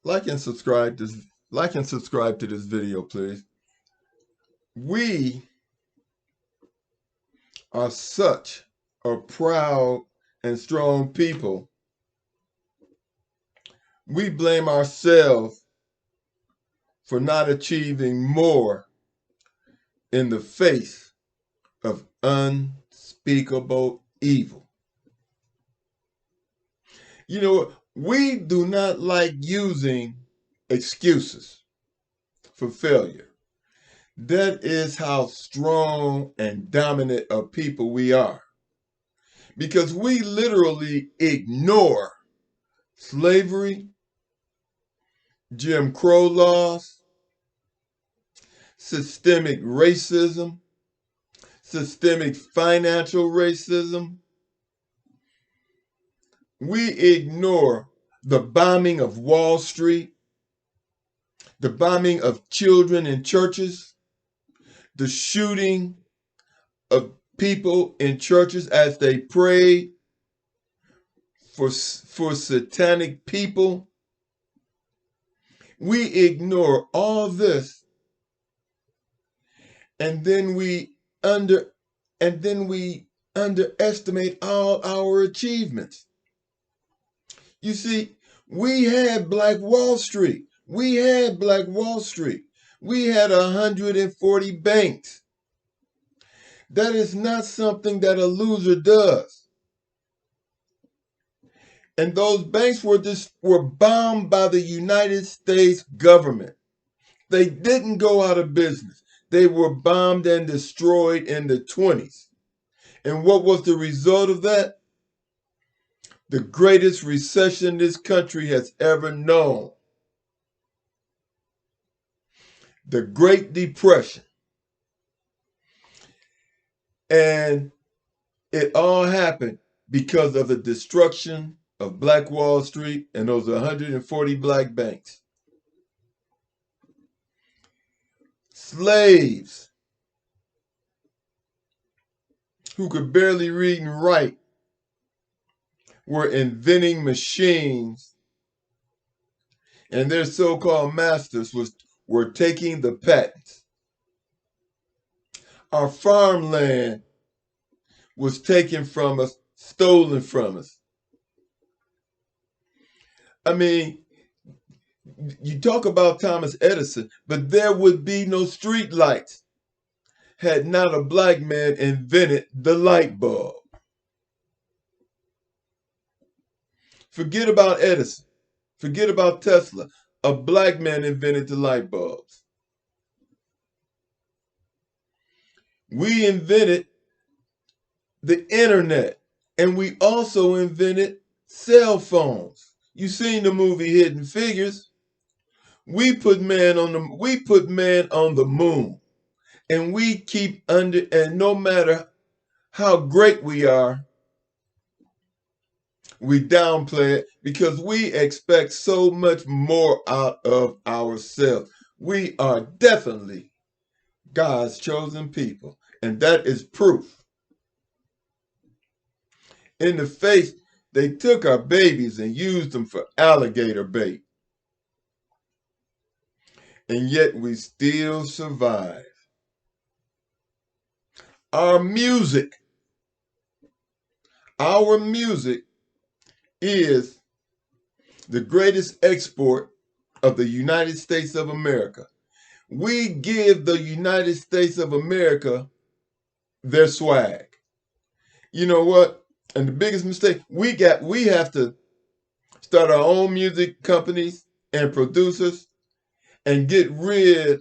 Like and subscribe this like and subscribe to this video, please. We are such a proud and strong people. We blame ourselves for not achieving more in the face of unspeakable evil. You know, we do not like using excuses for failure. That is how strong and dominant a people we are. Because we literally ignore slavery, Jim Crow laws, systemic racism, systemic financial racism. We ignore the bombing of Wall Street, the bombing of children in churches, the shooting of people in churches as they pray for satanic people. We ignore all this, and then we under and then we underestimate all our achievements. You see, we had Black Wall Street. We had Black Wall Street. We had 140 banks. That is not something that a loser does. And those banks were bombed by the United States government. They didn't go out of business. They were bombed and destroyed in the 20s. And what was the result of that? The greatest recession this country has ever known. The Great Depression. And it all happened because of the destruction of Black Wall Street and those 140 black banks. Slaves who could barely read and write were inventing machines, and their so-called masters were taking the patents. Our farmland was taken from us, stolen from us. I mean, you talk about Thomas Edison, but there would be no street lights had not a black man invented the light bulb. Forget about Edison. Forget about Tesla. A black man invented the light bulbs. We invented the internet, and we also invented cell phones. You seen the movie Hidden Figures? We put man on the moon, and we keep and no matter how great we are, we downplay it because we expect so much more out of ourselves. We are definitely God's chosen people, and that is proof. In the face, they took our babies and used them for alligator bait. And yet we still survive. Our music is the greatest export of the United States of America. We give the United States of America their swag. You know what? And the biggest mistake, we have to start our own music companies and producers and get rid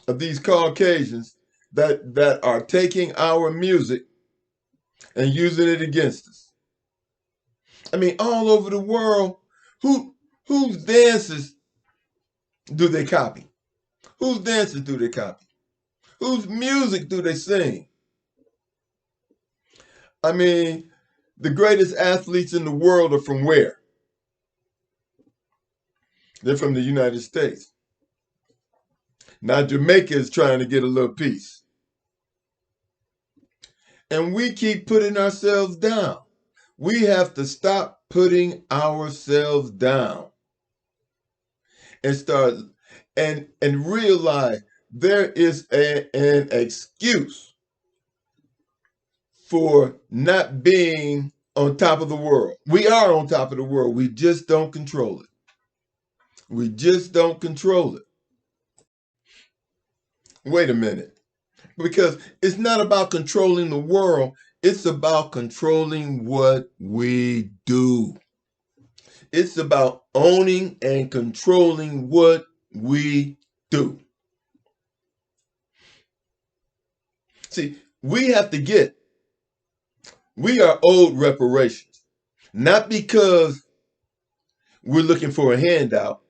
of these Caucasians that are taking our music and using it against us. I mean, all over the world, whose dances do they copy? Whose dances do they copy? Whose music do they sing? I mean, the greatest athletes in the world are from where? They're from the United States. Now Jamaica is trying to get a little piece. And we keep putting ourselves down. We have to stop putting ourselves down. and start and realize there is an excuse for not being on top of the world. We are on top of the world. We just don't control it. We just don't control it. Wait a minute. Because it's not about controlling the world. It's about controlling what we do. It's about owning and controlling what we do. See, we are owed reparations, not because we're looking for a handout.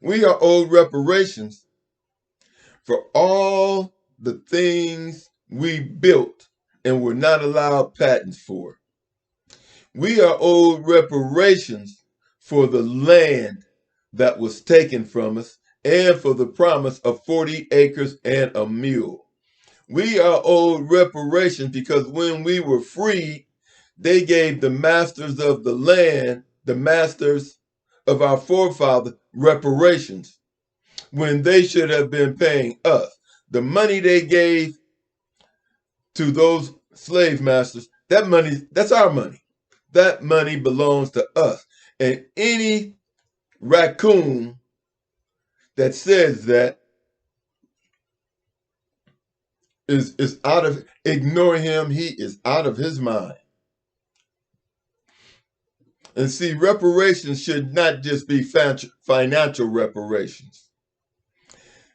We are owed reparations for all the things we built and were not allowed patents for. We are owed reparations for the land that was taken from us and for the promise of 40 acres and a mule. We are owed reparations because when we were freed, they gave the masters of the land, the masters of our forefathers, reparations when they should have been paying us. The money they gave to those slave masters, that money, that's our money. That money belongs to us. And any raccoon that says that is out of, ignore him, he is out of his mind. And see, reparations should not just be financial reparations.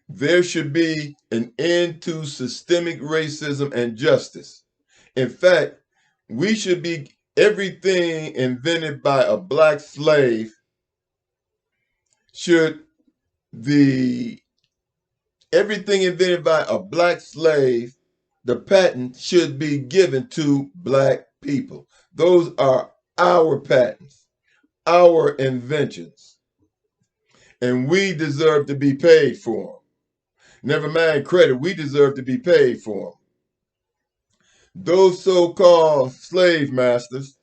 There should be an end to systemic racism and justice. In fact, we should be everything invented by a black slave should the everything invented by a black slave, the patent should be given to black people. Those are our patents, our inventions, and we deserve to be paid for them. Never mind credit, we deserve to be paid for them. Those so-called slave masters,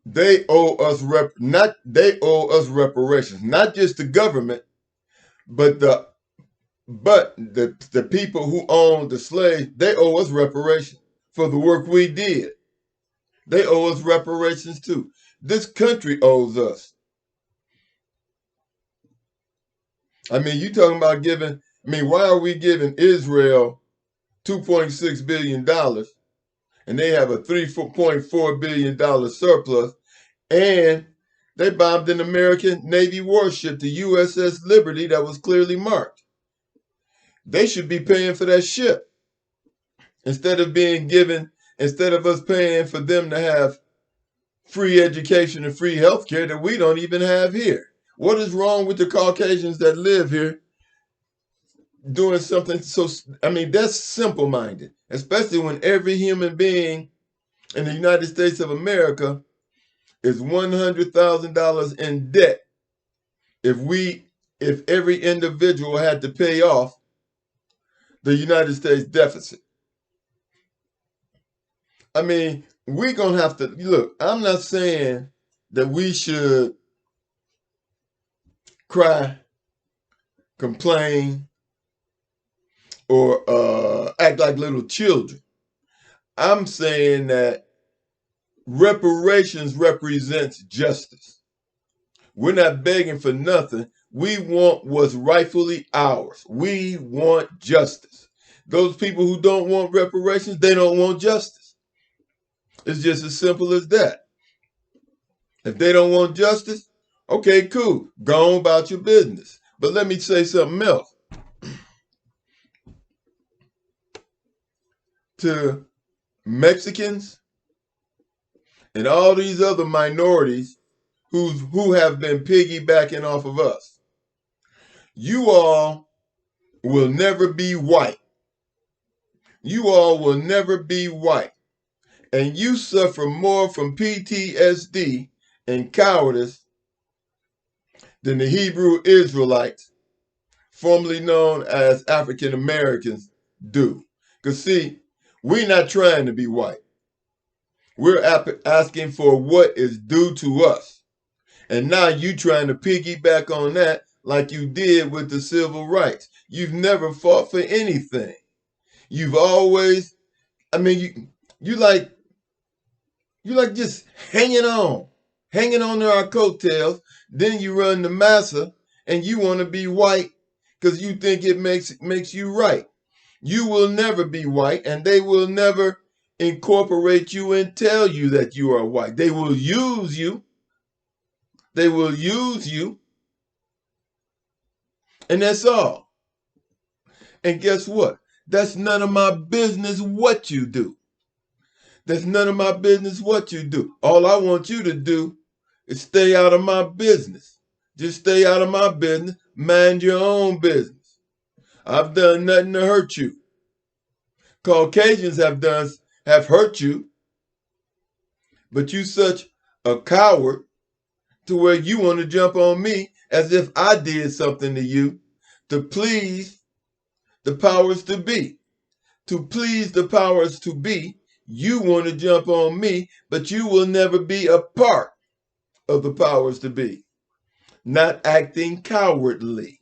they owe us reparations, not just the government, but the people who own the slaves. They owe us reparations for the work we did. They owe us reparations too. This country owes us. I mean, you talking about giving, I mean, why are we giving Israel $2.6 billion and they have a $3.4 billion surplus, and they bombed an American Navy warship, the USS Liberty, that was clearly marked? They should be paying for that ship instead of us paying for them to have free education and free health care that we don't even have here. What is wrong with the Caucasians that live here doing something so, I mean, that's simple-minded, especially when every human being in the United States of America is $100,000 in debt. If every individual had to pay off the United States deficit. I mean, we're going to have to, look, I'm not saying that we should cry, complain, or act like little children. I'm saying that reparations represents justice. We're not begging for nothing. We want what's rightfully ours. We want justice. Those people who don't want reparations, they don't want justice. It's just as simple as that. If they don't want justice, okay, cool. Go on about your business. But let me say something else. To Mexicans and all these other minorities who have been piggybacking off of us, you all will never be white. You all will never be white. And you suffer more from PTSD and cowardice than the Hebrew Israelites, formerly known as African Americans, do. Because see, we're not trying to be white. We're asking for what is due to us. And now you trying to piggyback on that like you did with the civil rights. You've never fought for anything. You've always, I mean, you like you like just hanging on to our coattails. Then you run the massa and you want to be white because you think it makes you right. You will never be white, and they will never incorporate you and tell you that you are white. They will use you. They will use you, and that's all. And guess what? That's none of my business what you do. That's none of my business what you do. All I want you to do is stay out of my business. Just stay out of my business. Mind your own business. I've done nothing to hurt you. Caucasians have hurt you, but you such a coward to where you want to jump on me as if I did something to you to please the powers to be. To please the powers to be, you want to jump on me, but you will never be a part of the powers to be. Not acting cowardly.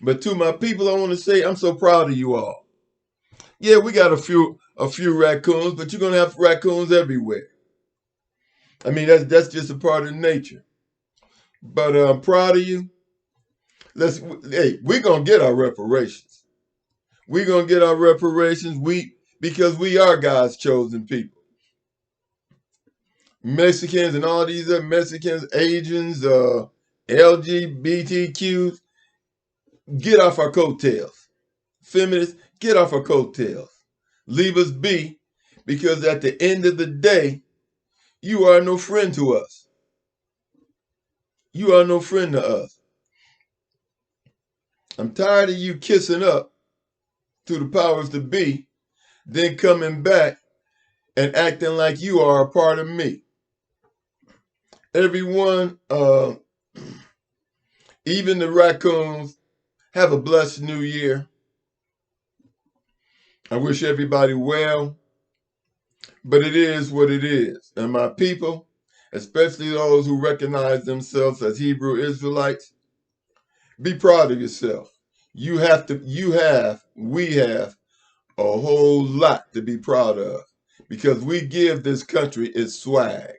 But to my people, I want to say I'm so proud of you all. Yeah, we got a few raccoons, but you're gonna have raccoons everywhere. I mean, that's just a part of nature. But I'm proud of you. We're gonna get our reparations. We're gonna get our reparations. Because we are God's chosen people. Mexicans and all these other Mexicans, Asians, LGBTQs, get off our coattails. Feminists, get off our coattails. Leave us be, because at the end of the day, you are no friend to us. You are no friend to us. I'm tired of you kissing up to the powers to be, then coming back and acting like you are a part of me. Everyone, even the raccoons, have a blessed new year. I wish everybody well, but it is what it is. And my people, especially those who recognize themselves as Hebrew Israelites, be proud of yourself. We have a whole lot to be proud of because we give this country its swag.